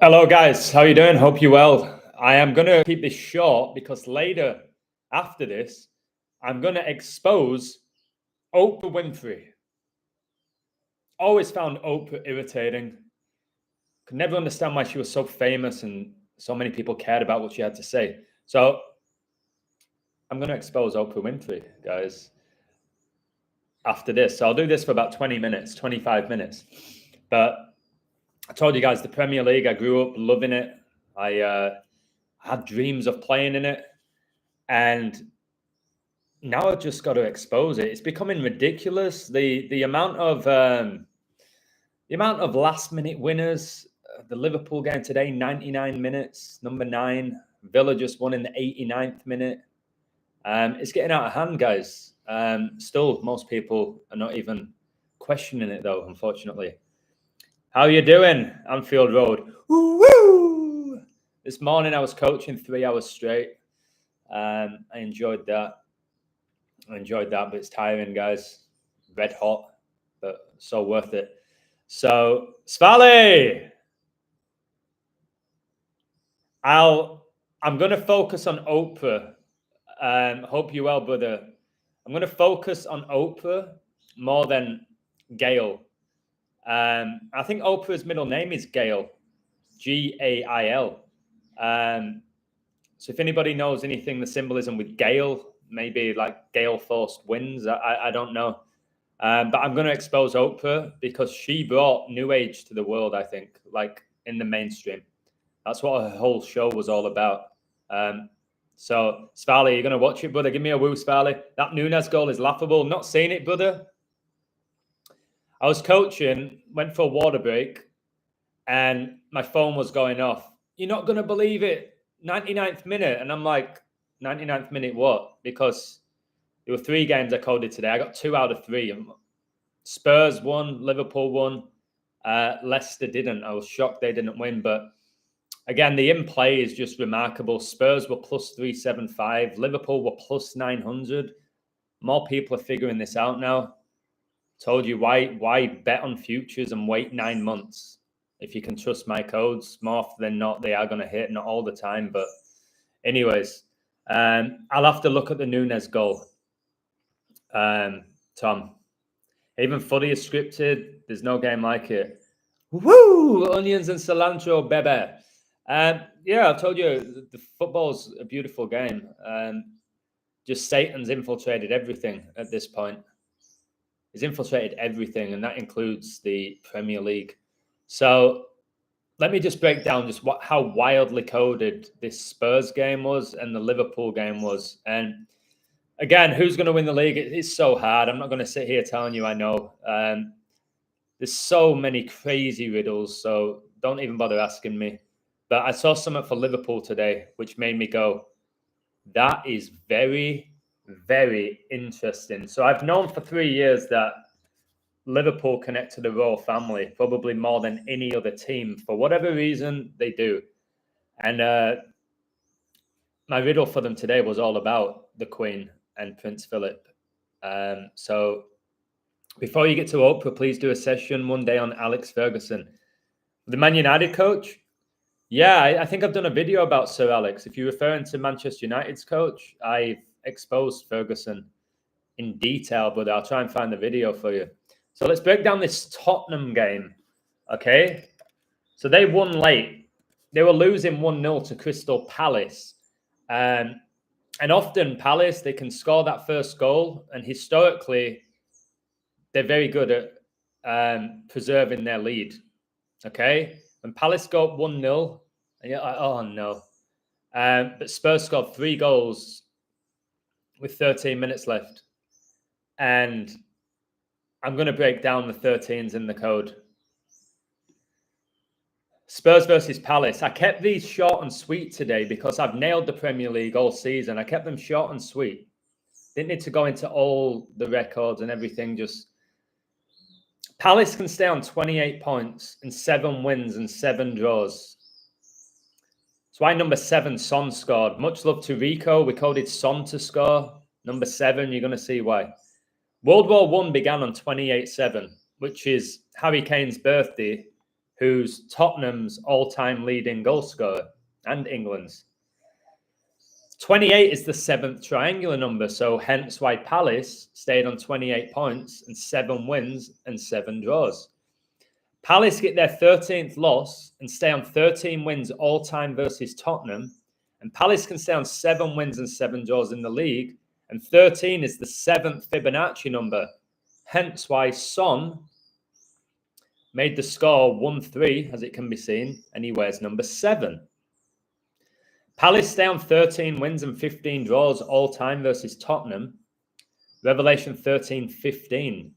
Hello, guys. How you doing? Hope you're well. I am going to keep this short because later, after this, I'm going to expose Oprah Winfrey. Always found Oprah irritating. Could never understand why she was so famous and so many people cared about what she had to say. So I'm going to expose Oprah Winfrey, guys, after this. So I'll do this for about 20 minutes, 25 minutes. But I told you guys, the Premier League, I grew up loving it. I had dreams of playing in it. And now I've just got to expose it. It's becoming ridiculous. The amount of last minute winners. The Liverpool game today, 99 minutes, number 9. Villa just won in the 89th minute. It's getting out of hand, guys. Still, most people are not even questioning it, though, unfortunately. How are you doing, Anfield Road? Woo! This morning I was coaching 3 hours straight. I enjoyed that, but it's tiring, guys. Red hot, but so worth it. So, Svali! I'm going to focus on Oprah. Hope you're well, brother. I'm going to focus on Oprah more than Gail. I think Oprah's middle name is Gail, Gail. So if anybody knows anything, the symbolism with Gale, maybe like Gale Force winds, I don't know. But I'm going to expose Oprah because she brought New Age to the world, I think, like in the mainstream. That's what her whole show was all about. So, Svali, you're going to watch it, brother? Give me a woo, Svali. That Nunes goal is laughable. Not seen it, brother. I was coaching, went for a water break, and my phone was going off. You're not going to believe it. 99th minute. And I'm like, 99th minute what? Because there were 3 games I coded today. I got 2 out of 3. Spurs won, Liverpool won. Leicester didn't. I was shocked they didn't win. But again, the in-play is just remarkable. Spurs were plus 375. Liverpool were plus 900. More people are figuring this out now. Told you why bet on futures and wait 9 months. If you can trust my codes, more often than not, they are going to hit. Not all the time, but anyways, I'll have to look at the Nunes goal. Tom, even footy is scripted. There's no game like it. Woo! Onions and cilantro, baby. Yeah, I told you, the football's a beautiful game. Just Satan's infiltrated everything at this point. He's infiltrated everything, and that includes the Premier League. So let me just break down just how wildly coded this Spurs game was and the Liverpool game was. And again, who's going to win the league? It's so hard. I'm not going to sit here telling you I know. There's so many crazy riddles, so don't even bother asking me. But I saw something for Liverpool today, which made me go, that is very, very interesting. So I've known for 3 years that Liverpool connect to the royal family, probably more than any other team. For whatever reason, they do. And my riddle for them today was all about the Queen and Prince Philip. So before you get to Oprah, please do a session one day on Alex Ferguson. The Man United coach? Yeah, I think I've done a video about Sir Alex. If you're referring to Manchester United's coach, I've exposed Ferguson in detail, but I'll try and find the video for you. So let's break down this Tottenham game, okay? So they won late. They were losing 1-0 to Crystal Palace. And often Palace, they can score that first goal. And historically, they're very good at preserving their lead, okay? When Palace go up 1-0, and you're like, oh, no. But Spurs scored 3 goals with 13 minutes left. And I'm going to break down the 13s in the code. Spurs versus Palace. I kept these short and sweet today because I've nailed the Premier League all season. I kept them short and sweet. Didn't need to go into all the records and everything. Just Palace can stay on 28 points and 7 wins and 7 draws. That's why number 7, Son, scored. Much love to Rico. We coded Son to score. Number 7, you're going to see why. World War I began on 28/7, which is Harry Kane's birthday, who's Tottenham's all-time leading goal scorer and England's. 28 is the 7th triangular number, so hence why Palace stayed on 28 points and 7 wins and 7 draws. Palace get their 13th loss and stay on 13 wins all-time versus Tottenham, and Palace can stay on 7 wins and 7 draws in the league, and 13 is the 7th Fibonacci number, hence why Son made the score 1-3, as it can be seen, and he wears number 7. Palace stay on 13 wins and 15 draws all time versus Tottenham. Revelation 13:15.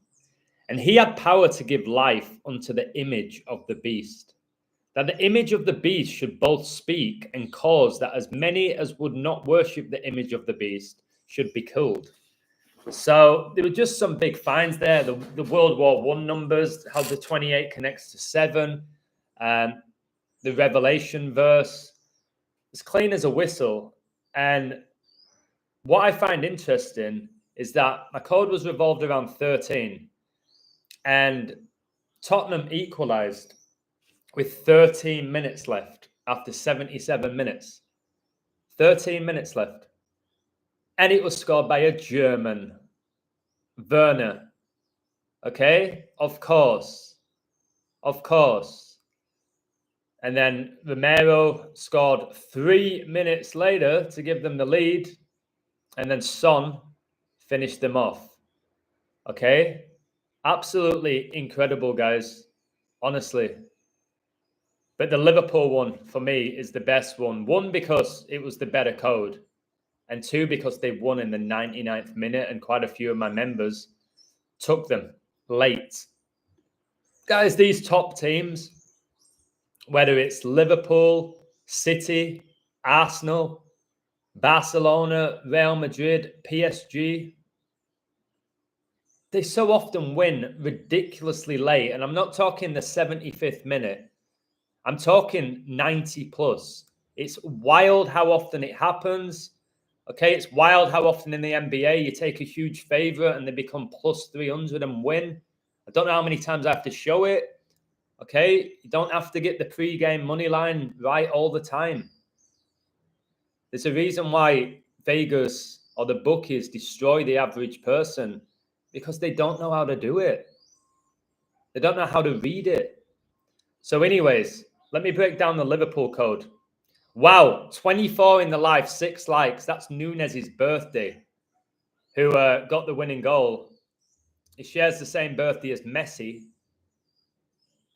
And he had power to give life unto the image of the beast, that the image of the beast should both speak and cause that as many as would not worship the image of the beast should be killed. So there were just some big finds there. The World War I numbers, how the 28 connects to 7, the Revelation verse. It's clean as a whistle. And what I find interesting is that my code was revolved around 13. And Tottenham equalised with 13 minutes left after 77 minutes. 13 minutes left. And it was scored by a German, Werner. Okay? Of course. Of course. And then Romero scored 3 minutes later to give them the lead. And then Son finished them off. Okay? Absolutely incredible, guys. Honestly. But the Liverpool one, for me, is the best one. 1, because it was the better code. And 2, because they won in the 99th minute. And quite a few of my members took them late. Guys, these top teams, whether it's Liverpool, City, Arsenal, Barcelona, Real Madrid, PSG, they so often win ridiculously late. And I'm not talking the 75th minute. I'm talking 90 plus. It's wild how often it happens. Okay, it's wild how often in the NBA you take a huge favorite and they become plus 300 and win. I don't know how many times I have to show it. Okay, you don't have to get the pre-game money line right all the time. There's a reason why Vegas or the bookies destroy the average person, because they don't know how to do it. They don't know how to read it. So anyways, let me break down the Liverpool code. Wow, 24 in the live, 6 likes. That's Nunez's birthday, who got the winning goal. He shares the same birthday as Messi.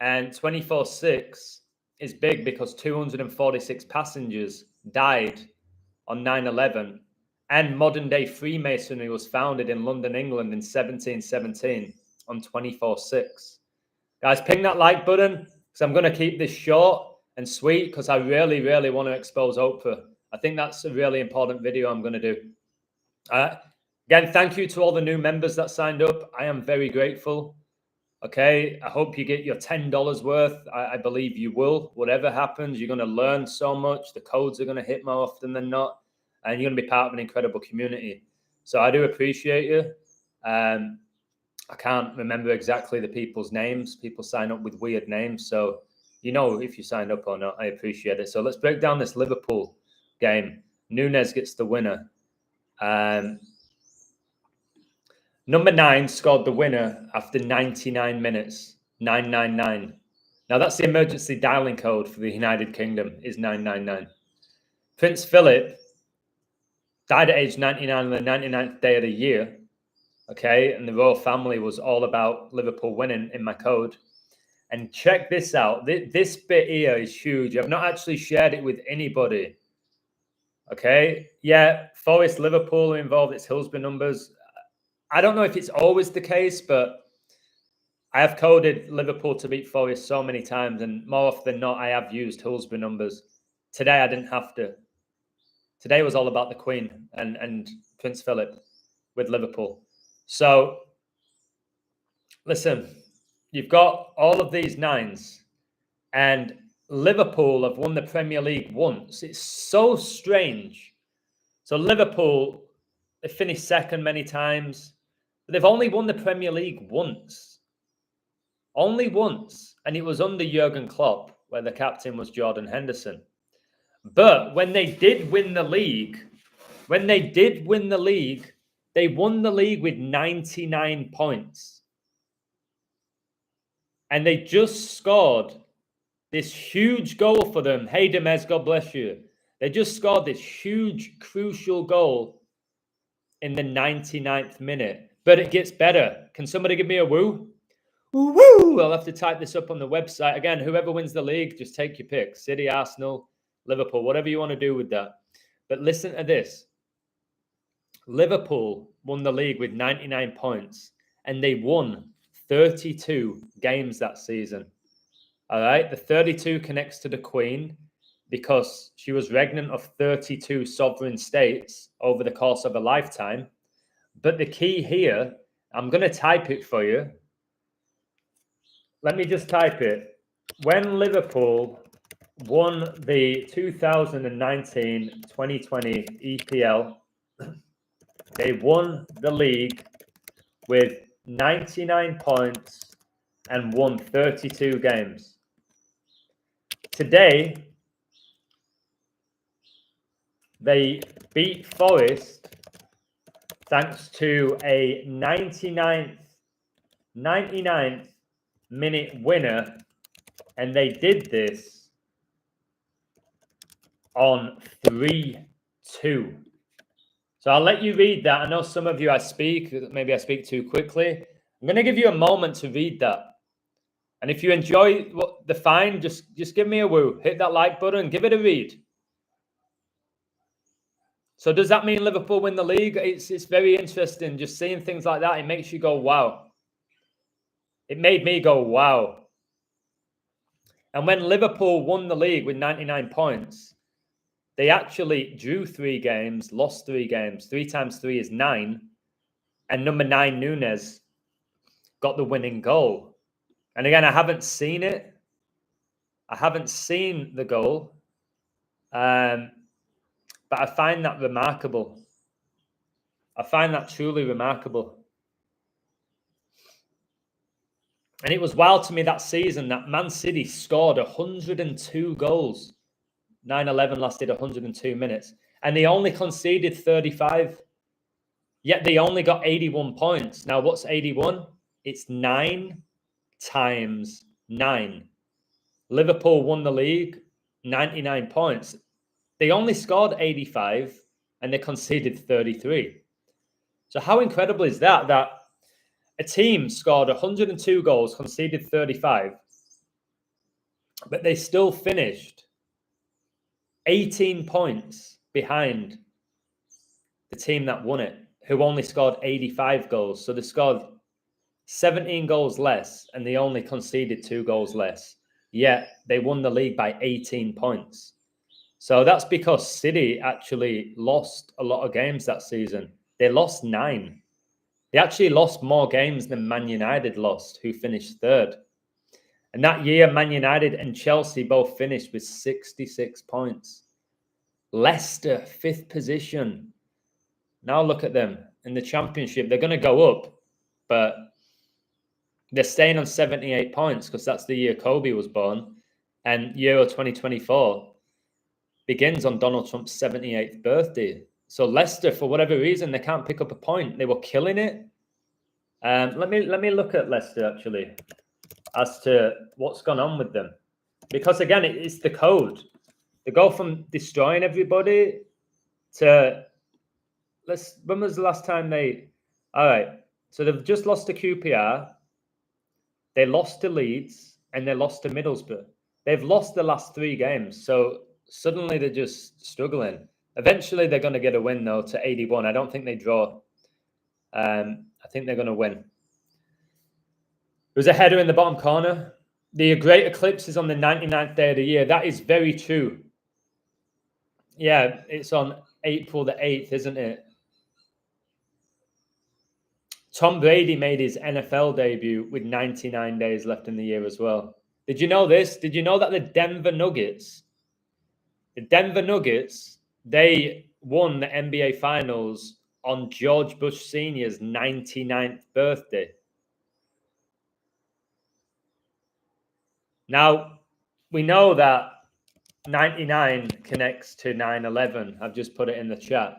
And 24/6 is big because 246 passengers died on 9/11. And modern-day Freemasonry was founded in London, England in 1717 on 24/6. Guys, ping that like button, because I'm going to keep this short and sweet, because I really, really want to expose Oprah. I think that's a really important video I'm going to do. Again, thank you to all the new members that signed up. I am very grateful. Okay, I hope you get your $10 worth. I believe you will. Whatever happens, you're going to learn so much. The codes are going to hit more often than not. And you're going to be part of an incredible community. So I do appreciate you. I can't remember exactly the people's names. People sign up with weird names. So you know if you signed up or not. I appreciate it. So let's break down this Liverpool game. Nunez gets the winner. Number 9 scored the winner after 99 minutes. 999. Now that's the emergency dialing code for the United Kingdom, is 999. Prince Philip died at age 99 on the 99th day of the year. Okay, and the royal family was all about Liverpool winning in my code. And check this out. This bit here is huge. I've not actually shared it with anybody. Okay, yeah, Forest, Liverpool are involved. It's Hillsborough numbers. I don't know if it's always the case, but I have coded Liverpool to beat Forest so many times, and more often than not, I have used Hillsborough numbers. Today, I didn't have to. Today was all about the Queen and Prince Philip with Liverpool. So, listen, you've got all of these 9s, and Liverpool have won the Premier League once. It's so strange. So Liverpool, they finished second many times. But they've only won the Premier League once. Only once. And it was under Jurgen Klopp, where the captain was Jordan Henderson. But when they did win the league, they won the league with 99 points. And they just scored this huge goal for them. Hey, Demez, God bless you. They just scored this huge, crucial goal in the 99th minute. But it gets better. Can somebody give me a woo? Woo! I'll have to type this up on the website. Again, whoever wins the league, just take your pick. City, Arsenal, Liverpool, whatever you want to do with that. But listen to this. Liverpool won the league with 99 points, and they won 32 games that season. All right? The 32 connects to the Queen because she was regnant of 32 sovereign states over the course of a lifetime. But the key here, I'm going to type it for you. Let me just type it. When Liverpool won the 2019-2020 EPL, they won the league with 99 points and won 32 games. Today, they beat Forest thanks to a 99th minute winner, and they did this on 3-2. So I'll let you read that. I know some of you maybe I speak too quickly. I'm going to give you a moment to read that. And if you enjoy the find, just give me a woo. Hit that like button, give it a read. So does that mean Liverpool win the league? It's very interesting just seeing things like that. It makes you go, wow. It made me go, wow. And when Liverpool won the league with 99 points, they actually drew 3 games, lost 3 games. 3 times 3 is 9. And number 9, Núñez, got the winning goal. And again, I haven't seen it. I haven't seen the goal. But I find that remarkable. I find that truly remarkable. And it was wild to me that season that Man City scored 102 goals. 9-11 lasted 102 minutes. And they only conceded 35. Yet they only got 81 points. Now, what's 81? It's 9 times 9. Liverpool won the league, 99 points. They only scored 85 and they conceded 33. So how incredible is that? That a team scored 102 goals, conceded 35, but they still finished 18 points behind the team that won it, who only scored 85 goals. So they scored 17 goals less and they only conceded 2 goals less. Yet they won the league by 18 points. So that's because City actually lost a lot of games that season. They lost 9. They actually lost more games than Man United lost, who finished 3rd. And that year, Man United and Chelsea both finished with 66 points. Leicester, 5th position. Now look at them in the Championship. They're going to go up, but they're staying on 78 points because that's the year Kobe was born. And Euro 2024 begins on Donald Trump's 78th birthday. So Leicester, for whatever reason, they can't pick up a point. They were killing it. Let me look at Leicester, actually, as to what's gone on with them. Because, again, it's the code. They go from destroying everybody to... when was the last time they... All right. So they've just lost to QPR. They lost to Leeds. And they lost to Middlesbrough. They've lost the last 3 games. So suddenly they're just struggling. Eventually they're going to get a win, though, to 81. I don't think they draw. I think they're going to win. There's a header in the bottom corner. The great eclipse is on the 99th day of the year. That is very true. Yeah, it's on April the 8th, isn't it? Tom Brady made his NFL debut with 99 days left in the year as well. Did you know this? Did you know that the Denver Nuggets, they won the NBA Finals on George Bush Sr.'s 99th birthday. Now, we know that 99 connects to 9/11. I've just put it in the chat.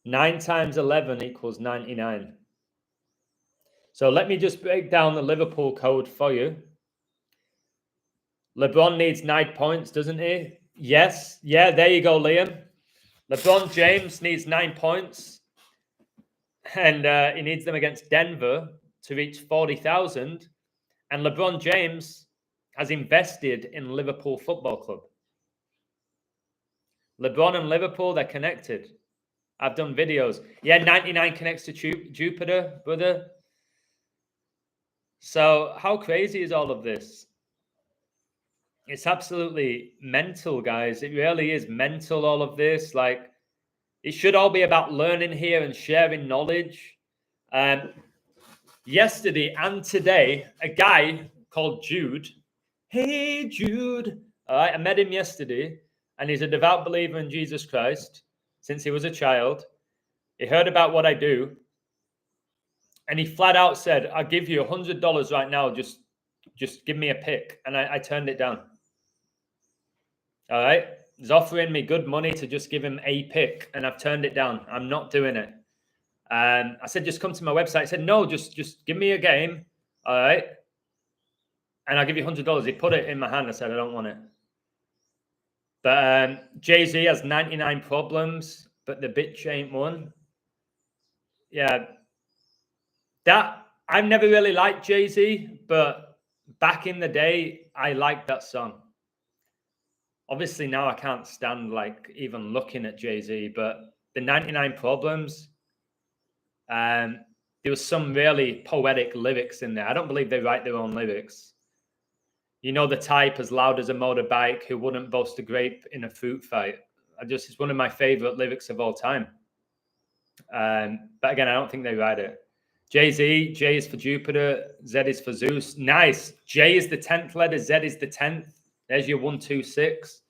9 times 11 equals 99. So let me just break down the Liverpool code for you. LeBron needs 9 points, doesn't he? Yes. Yeah, there you go, Liam. LeBron James needs 9 points. And he needs them against Denver to reach 40,000. And LeBron James has invested in Liverpool Football Club. LeBron and Liverpool, they're connected. I've done videos. Yeah, 99 connects to Jupiter, brother. So how crazy is all of this? It's absolutely mental, guys. It really is mental, all of this. Like, it should all be about learning here and sharing knowledge. Yesterday and today, a guy called Jude. Hey, Jude. All right, I met him yesterday, and he's a devout believer in Jesus Christ since he was a child. He heard about what I do, and he flat out said, I'll give you $100 right now. Just give me a pick. And I turned it down. All right. He's offering me good money to just give him a pick, and I've turned it down. I'm not doing it. I said, just come to my website. He said, no, just give me a game. All right. And I'll give you $100. He put it in my hand. I said, I don't want it. But Jay-Z has 99 problems, but the bitch ain't one. Yeah. That, I've never really liked Jay-Z, but back in the day, I liked that song. Obviously, now I can't stand like even looking at Jay-Z, but the 99 Problems, there was some really poetic lyrics in there. I don't believe they write their own lyrics. You know the type, as loud as a motorbike, who wouldn't boast a grape in a fruit fight. It's one of my favorite lyrics of all time. But again, I don't think they write it. Jay-Z, J is for Jupiter, Z is for Zeus. Nice. J is the 10th letter, Z is the 10th. There's your 126,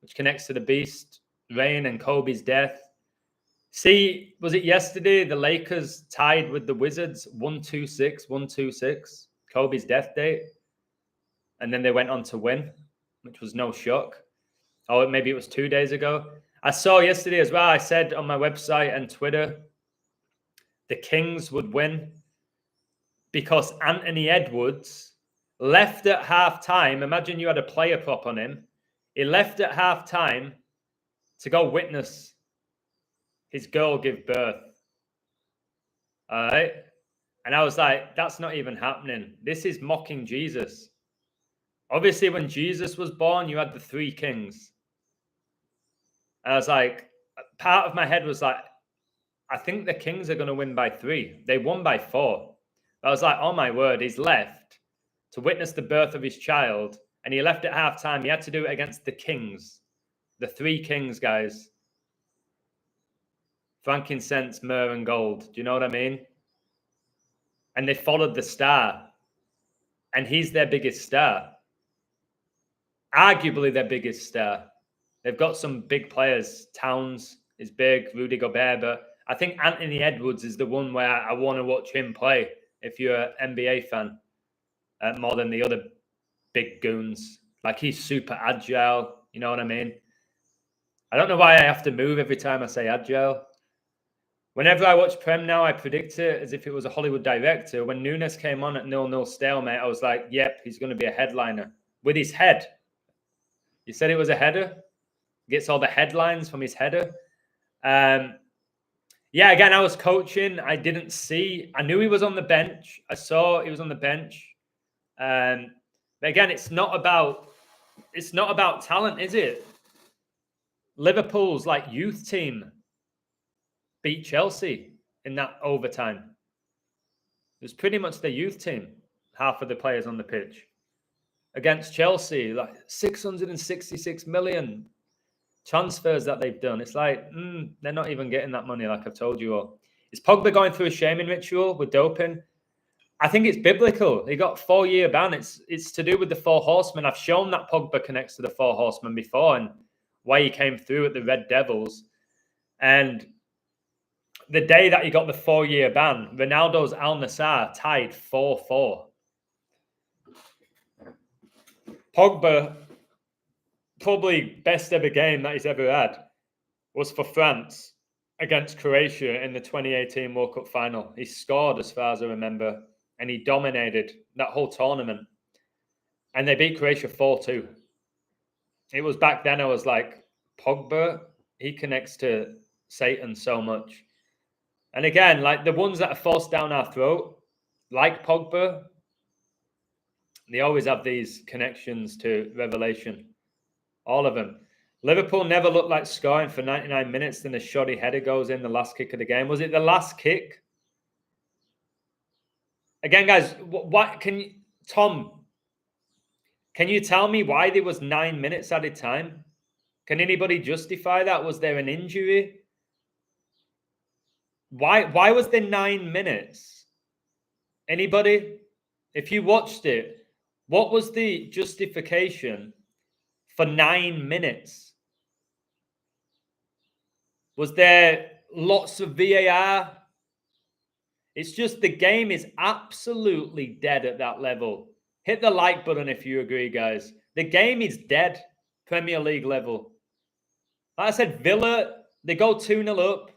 which connects to the beast, Rain, and Kobe's death. See, was it yesterday the Lakers tied with the Wizards 126, Kobe's death date? And then they went on to win, which was no shock. Oh, maybe it was 2 days ago. I saw yesterday as well, I said on my website and Twitter, the Kings would win because Anthony Edwards left at halftime. Imagine you had a player prop on him. He left at halftime to go witness his girl give birth. All right. And I was like, that's not even happening. This is mocking Jesus. Obviously, when Jesus was born, you had the 3 kings. And I was like, part of my head was like, I think the Kings are going to win by 3. They won by 4. I was like, oh my word, he's left to witness the birth of his child. And he left at halftime. He had to do it against the kings. The 3 kings, guys. Frankincense, myrrh, and gold. Do you know what I mean? And they followed the star. And he's their biggest star. Arguably their biggest star. They've got some big players. Towns is big, Rudy Gobert. But I think Anthony Edwards is the one where I want to watch him play if you're an NBA fan. More than the other big goons. Like, he's super agile. You know what I mean? I don't know why I have to move every time I say agile. Whenever I watch Prem now, I predict it as if it was a Hollywood director. When Nunes came on at 0-0 stalemate, I was like, yep, he's going to be a headliner. With his head. You said it was a header? Gets all the headlines from his header. Yeah, again, I was coaching. I didn't see. I knew he was on the bench. I saw he was on the bench. But again, it's not about talent, is it? Liverpool's like youth team beat Chelsea in that overtime. It was pretty much their youth team, half of the players on the pitch. Against Chelsea, like 666 million transfers that they've done. It's like, they're not even getting that money, like I've told you all. Is Pogba going through a shaming ritual with doping? I think it's biblical. He got 4-year ban. It's to do with the 4 horsemen. I've shown that Pogba connects to the 4 horsemen before and why he came through at the Red Devils. And the day that he got the 4-year ban, Ronaldo's Al Nassr tied 4-4. Pogba, probably best ever game that he's ever had, was for France against Croatia in the 2018 World Cup final. He scored, as far as I remember, and he dominated that whole tournament. And they beat Croatia 4-2. It was back then I was like, Pogba, he connects to Satan so much. And again, like the ones that are forced down our throat, like Pogba, they always have these connections to revelation. All of them. Liverpool never looked like scoring for 99 minutes. Then a shoddy header goes in the last kick of the game. Was it the last kick? Again, guys, what can you, Tom, can you tell me why there was 9 minutes added time? Can anybody justify that? Was there an injury? Why was there 9 minutes? Anybody? If you watched it, what was the justification for 9 minutes? Was there lots of VAR? It's just the game is absolutely dead at that level. Hit the like button if you agree, guys. The game is dead, Premier League level. Like I said, Villa, they go 2-0 up.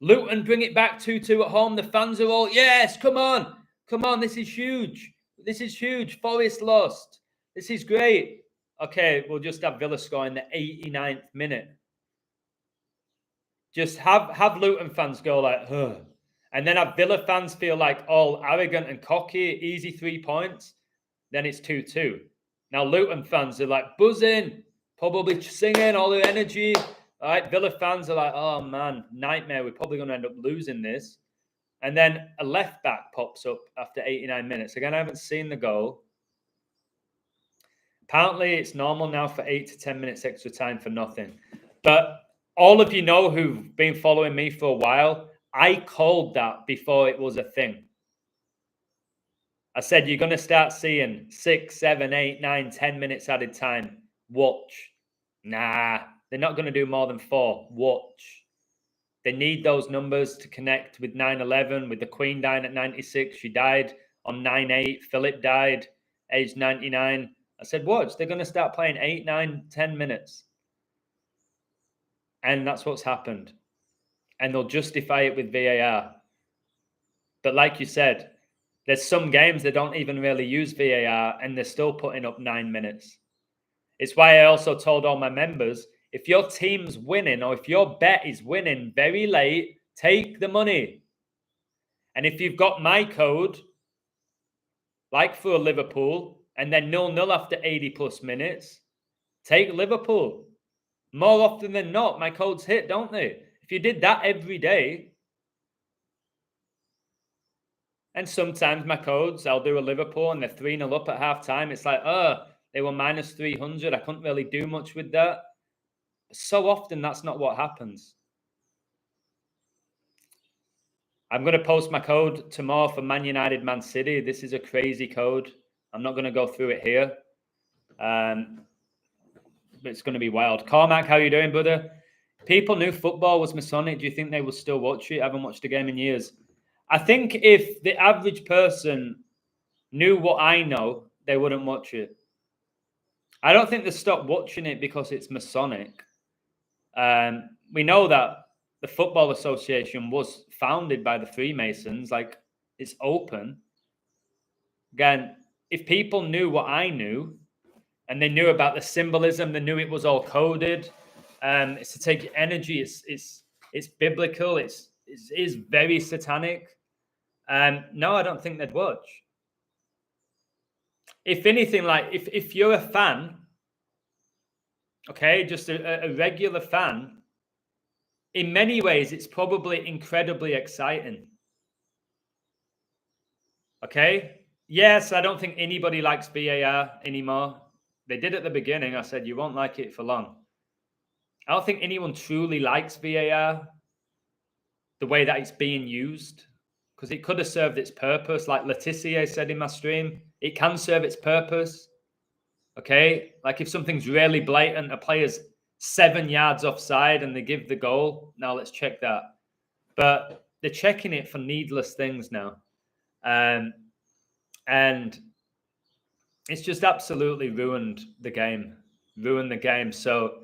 Luton bring it back 2-2 at home. The fans are all, yes, come on. Come on, this is huge. This is huge. Forest lost. This is great. Okay, we'll just have Villa score in the 89th minute. Just have Luton fans go like, huh. And then have Villa fans feel like all arrogant and cocky, easy 3 points. Then it's 2-2. Now Luton fans are like buzzing, probably singing all their energy. All right, Villa fans are like, oh man, nightmare. We're probably going to end up losing this. And then a left back pops up after 89 minutes. Again, I haven't seen the goal. Apparently, it's normal now for 8 to 10 minutes extra time for nothing. But all of you know who've been following me for a while, I called that before it was a thing. I said, you're going to start seeing 6, 7, 8, 9, 10 minutes added time. Watch. Nah, they're not going to do more than 4. Watch. They need those numbers to connect with 9/11, with the Queen dying at 96. She died on 9/8. Philip died, aged 99. I said, watch, they're going to start playing 8, 9, 10 minutes. And that's what's happened. And they'll justify it with VAR. But like you said, there's some games that don't even really use VAR and they're still putting up 9 minutes. It's why I also told all my members, if your team's winning or if your bet is winning very late, take the money. And if you've got my code, like for Liverpool, and then 0-0 after 80 plus minutes, take Liverpool. More often than not, my codes hit, don't they? If you did that every day, and sometimes my codes, I'll do a Liverpool and they're 3-0 up at half time. It's like, they were minus 300. I couldn't really do much with that. So often, that's not what happens. I'm going to post my code tomorrow for Man United, Man City. This is a crazy code. I'm not going to go through it here. But it's going to be wild. Cormac, how are you doing, brother? People knew football was Masonic. Do you think they will still watch it? I haven't watched a game in years. I think if the average person knew what I know, they wouldn't watch it. I don't think they stopped watching it because it's Masonic. We know that the Football Association was founded by the Freemasons. Like, it's open. Again, if people knew what I knew, and they knew about the symbolism, they knew it was all coded. It's to take energy. It's biblical. It is very satanic. No, I don't think they'd watch. If anything, like if you're a fan, okay, just a regular fan, in many ways, it's probably incredibly exciting. Okay? Yes, I don't think anybody likes VAR anymore. They did at the beginning. I said, you won't like it for long. I don't think anyone truly likes VAR the way that it's being used, because it could have served its purpose. Like Letitia said in my stream, it can serve its purpose. Okay? Like if something's really blatant, a player's 7 yards offside and they give the goal. Now let's check that. But they're checking it for needless things now. And it's just absolutely ruined the game. So,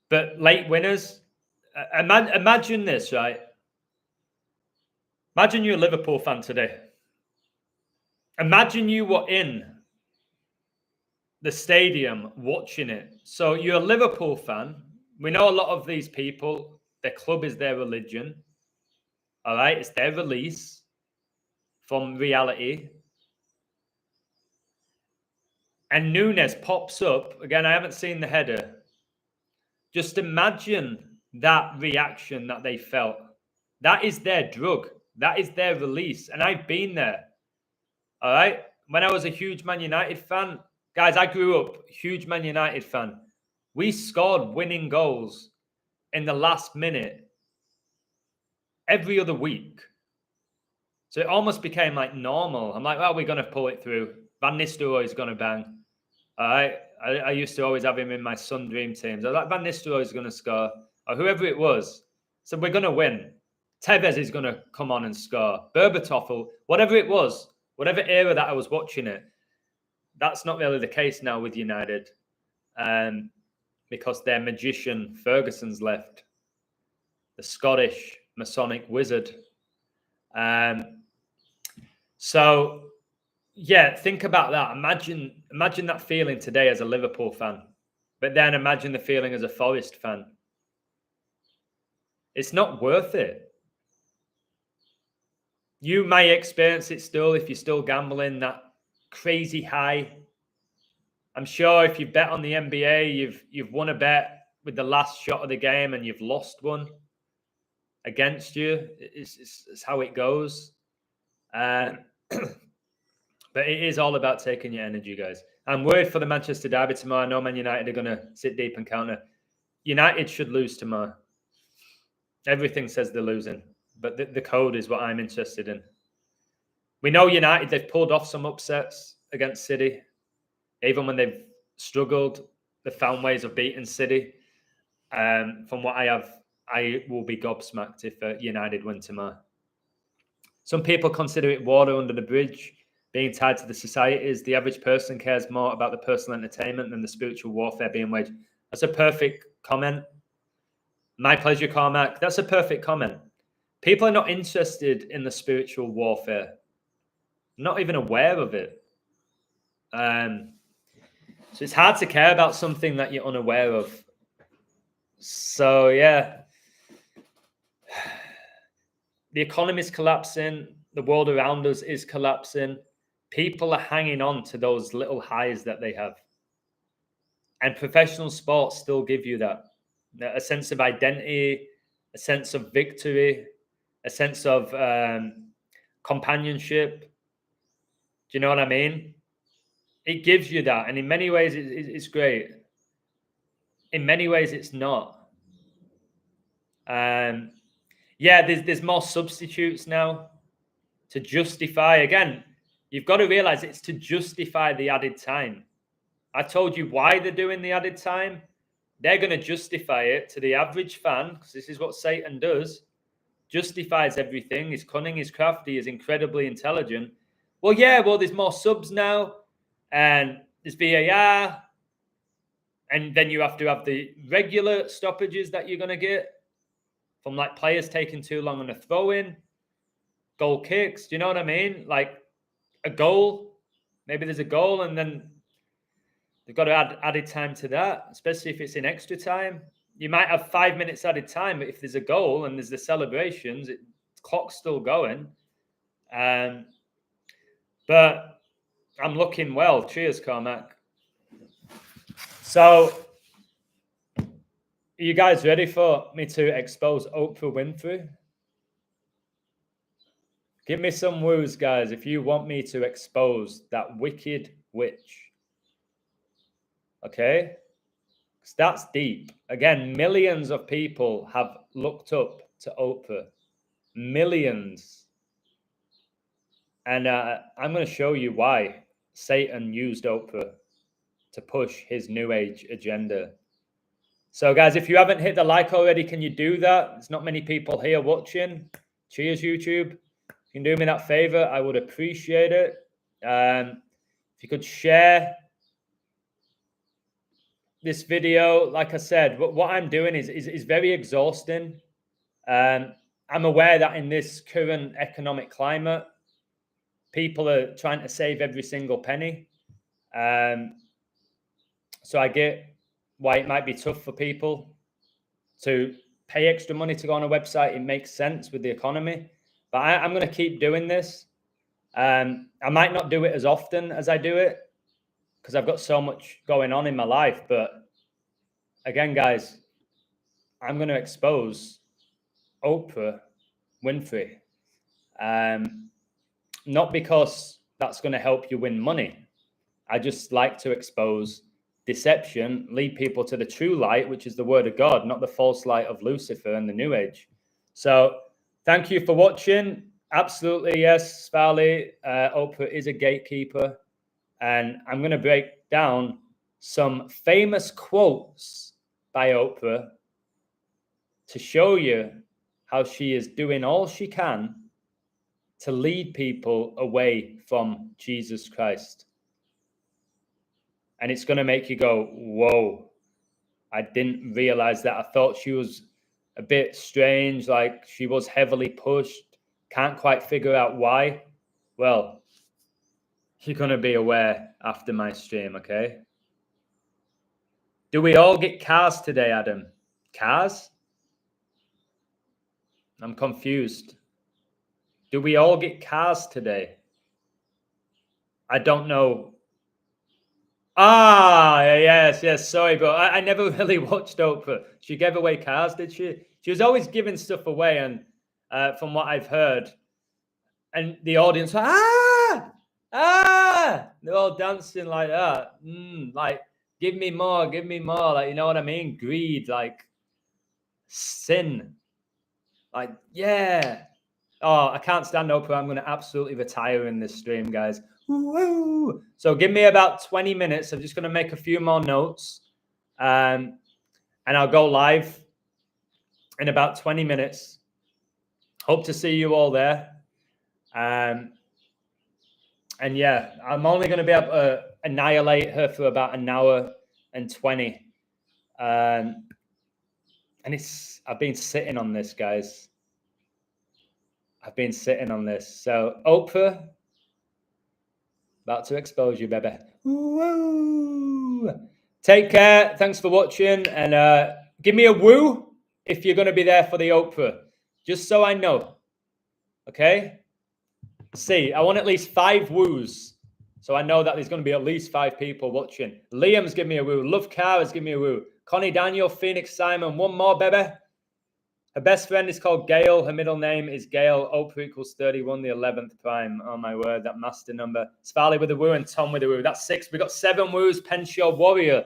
but late winners, imagine this, right? Imagine you're a Liverpool fan today. Imagine you were in the stadium watching it. So you're a Liverpool fan. We know a lot of these people, their club is their religion. All right, it's their release from reality. And Nunes pops up. Again, I haven't seen the header. Just imagine that reaction that they felt. That is their drug. That is their release. And I've been there. All right. When I was a huge Man United fan, guys, I grew up huge Man United fan. We scored winning goals in the last minute every other week. So it almost became like normal. I'm like, well, we're going to pull it through. Van Nistelrooy is going to bang. All right. I used to always have him in my Sun Dream teams. I was like, Van Nistelrooy is going to score, or whoever it was. So we're going to win. Tevez is going to come on and score. Berbatov, whatever it was, whatever era that I was watching it, that's not really the case now with United, because their magician Ferguson's left, the Scottish Masonic wizard. So, yeah, think about that. Imagine that feeling today as a Liverpool fan, but then imagine the feeling as a Forest fan. It's not worth it. You may experience it still if you're still gambling, that crazy high. I'm sure if you bet on the NBA, you've won a bet with the last shot of the game and you've lost one against you. It's how it goes. But it is all about taking your energy, guys. I'm worried for the Manchester derby tomorrow. I know Man United are going to sit deep and counter. United should lose tomorrow. Everything says they're losing, but the code is what I'm interested in. We know United, they've pulled off some upsets against City. Even when they've struggled, they've found ways of beating City. From what I will be gobsmacked if United win tomorrow. Some people consider it water under the bridge, being tied to the societies. The average person cares more about the personal entertainment than the spiritual warfare being waged. That's a perfect comment. My pleasure, Carmack. That's a perfect comment. People are not interested in the spiritual warfare. Not even aware of it. So it's hard to care about something that you're unaware of. So, yeah. The economy is collapsing. The world around us is collapsing. People are hanging on to those little highs that they have. And professional sports still give you that. A sense of identity, a sense of victory, a sense of companionship. Do you know what I mean? It gives you that. And in many ways, it's great. In many ways, it's not. Yeah, there's more substitutes now to justify. Again, you've got to realize it's to justify the added time. I told you why they're doing the added time. They're going to justify it to the average fan, because this is what Satan does. Justifies everything. He's cunning, he's crafty, he's incredibly intelligent. Well, yeah, there's more subs now, and there's VAR, and then you have to have the regular stoppages that you're going to get from like players taking too long on a throw-in, goal kicks. Do you know what I mean? Like a goal, maybe there's a goal, and then they've got to add added time to that, especially if it's in extra time. You might have 5 minutes added time, but if there's a goal and there's the celebrations, the clock's still going. But I'm looking well. Cheers, Carmack. So, are you guys ready for me to expose Oprah Winfrey? Give me some woos, guys, if you want me to expose that wicked witch. Okay? Because that's deep. Again, millions of people have looked up to Oprah. Millions. And I'm going to show you why Satan used Oprah to push his New Age agenda. So, guys, if you haven't hit the like already, can you do that? There's not many people here watching. Cheers, YouTube. If you can do me that favor, I would appreciate it. If you could share this video, like I said, what I'm doing is very exhausting. I'm aware that in this current economic climate, people are trying to save every single penny. So I get why it might be tough for people to pay extra money to go on a website. It makes sense with the economy, but I'm going to keep doing this. I might not do it as often as I do it because I've got so much going on in my life. But again, guys, I'm going to expose Oprah Winfrey. Not because that's going to help you win money. I just like to expose deception, lead people to the true light, which is the word of God, not the false light of Lucifer and the New Age. So thank you for watching. Absolutely, yes, Svali, Oprah is a gatekeeper. And I'm going to break down some famous quotes by Oprah to show you how she is doing all she can to lead people away from Jesus Christ. And it's going to make you go, whoa, I didn't realize that. I thought she was a bit strange, like she was heavily pushed. Can't quite figure out why. Well, you're going to be aware after my stream, okay? Do we all get cars today, Adam? Cars? I'm confused. Do we all get cars today? I don't know. Ah, yes. Sorry, bro. I never really watched Oprah. She gave away cars, did she? She was always giving stuff away, and from what I've heard, and the audience, they're all dancing like that. Like, give me more, like, you know what I mean? Greed, like sin, like, yeah. Oh, I can't stand Oprah. I'm going to absolutely retire in this stream, guys. Woo! So give me about 20 minutes. I'm just going to make a few more notes. And I'll go live in about 20 minutes. Hope to see you all there. And yeah, I'm only going to be able to annihilate her for about an hour and 20. And I've been sitting on this, guys. I've been sitting on this. So Oprah, about to expose you, baby. Woo! Take care. Thanks for watching. And give me a woo if you're going to be there for the Oprah. Just so I know. Okay? See, I want at least 5 woos. So I know that there's going to be at least 5 people watching. Liam's give me a woo. Love Cars give me a woo. Connie Daniel, Phoenix Simon. One more, baby. Her best friend is called Gail. Her middle name is Gail. Oprah equals 31, the 11th prime. Oh, my word, that master number. Spally with a woo and Tom with a woo. That's 6. We got 7 woos. Penshaw Warrior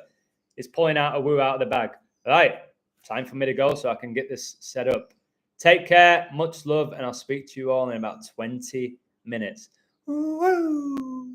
is pulling out a woo out of the bag. All right, time for me to go so I can get this set up. Take care. Much love, and I'll speak to you all in about 20 minutes. Woo!